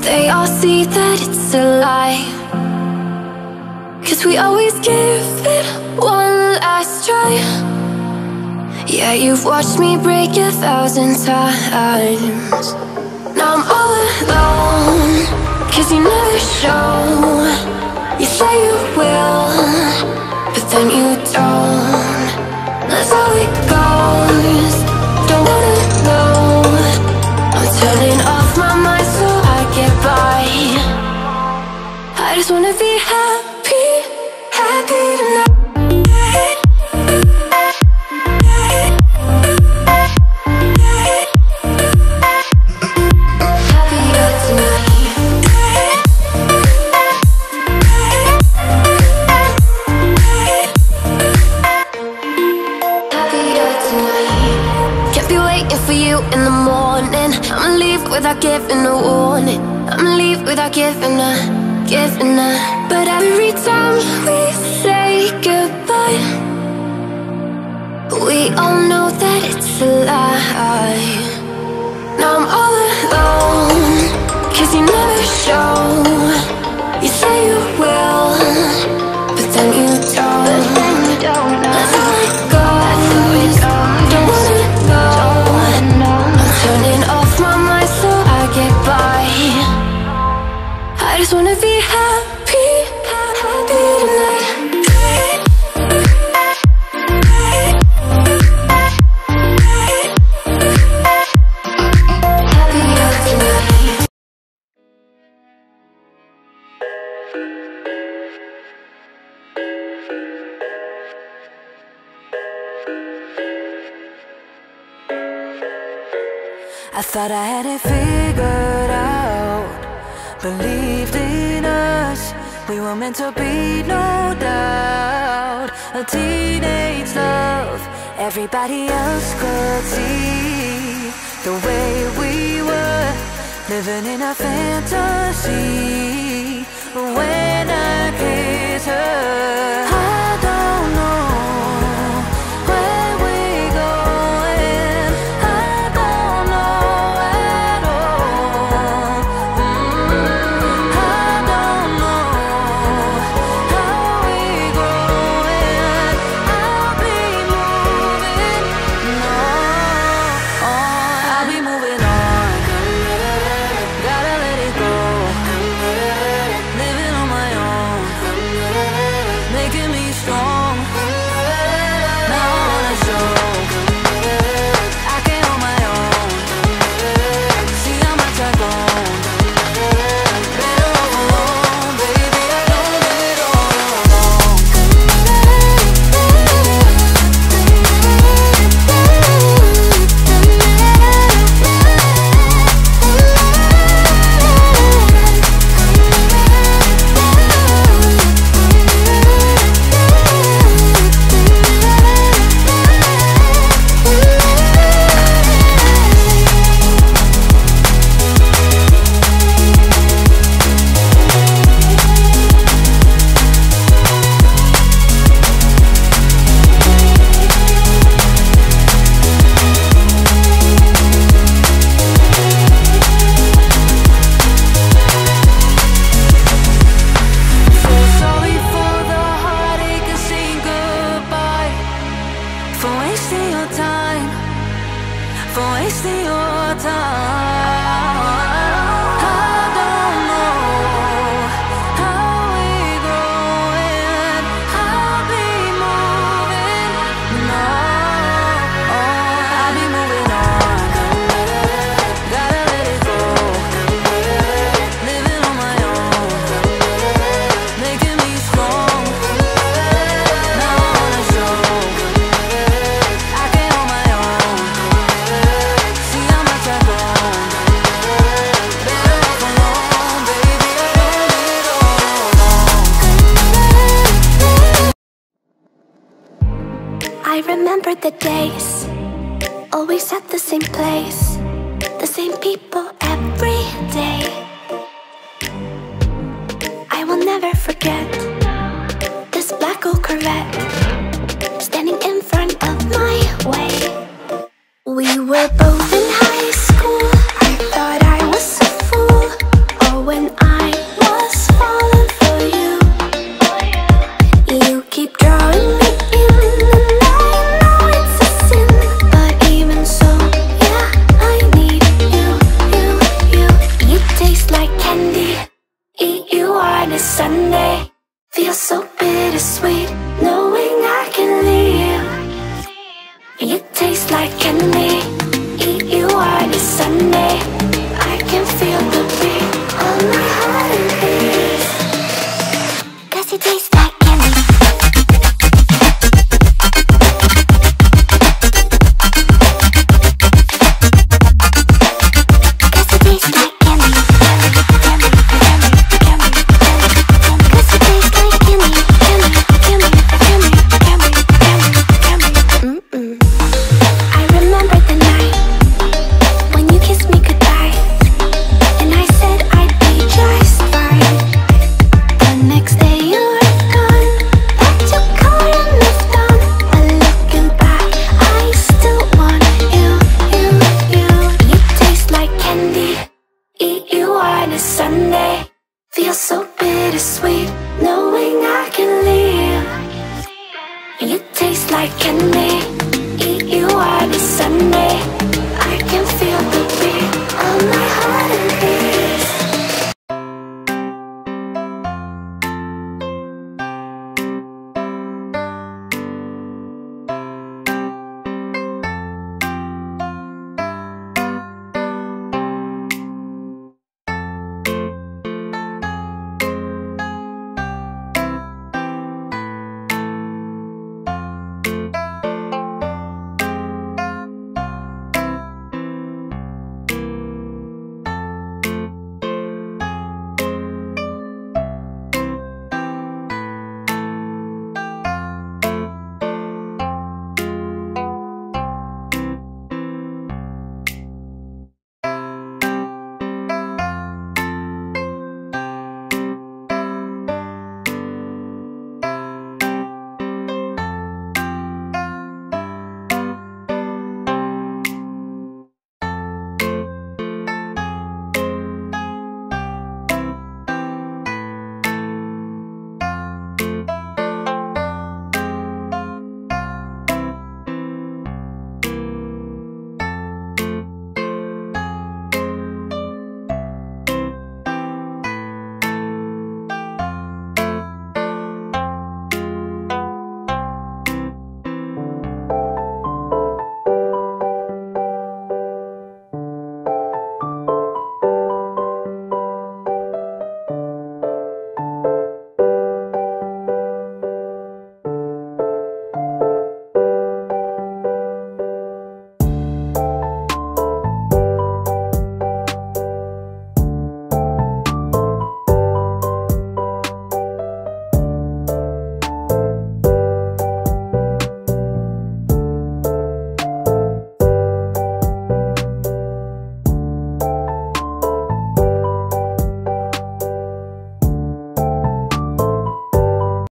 they all see that it's a lie. 'Cause we always give it one last try. Yeah, you've watched me break 1,000 times. Now I'm all alone, 'cause you never show. You say you will, but then you don't. That's how it goes, don't wanna know. I'm turning off my mind so I get by. I just wanna be happy, happy tonight. Without giving a warning, I'ma leave without giving a. But every time we say goodbye, we all know that it's a lie. Now I'm all alone, 'cause you never show. You say you will, but then you don't. That's how it goes, don't wanna know. I'm turning off my mind so I get by. I just wanna be happy, happy tonight. Happier tonight. I thought I had it figured out, believed in us, we were meant to be, no doubt. A teenage love, everybody else could see the way we were, living in a fantasy. But when I kiss her, I don't know where we're going. I don't know at all. I don't know how we're growing. I'll be moving on. I'll be moving on. Gotta let it go. Living on my own, making me strong. Now I wanna show I can hold my own. See how much I've grown. Better off alone, baby. I don't do it all alone. Sorry for the heartache and saying goodbye, for wasting your time, for wasting your time. I don't know how we're growing. I'll be moving on. I'll be moving on. Gotta let it go. Living on my own, making me strong. Now I wanna show I can hold my own. See how much I've grown. Better off alone, baby. I don't do it all alone. I remember the days, always at the same place, the same people every day. I will never forget this black old Corvette standing in front of my way. We were both in high school. I thought I was a fool. Oh, feels so bittersweet, knowing I can leave. You taste like candy, eat you on a Sunday. I can feel the beat on my heart and beats, 'cause you taste like candy. Sunday feels so bittersweet, knowing I can leave. You taste like candy, eat you on a Sunday. I can feel the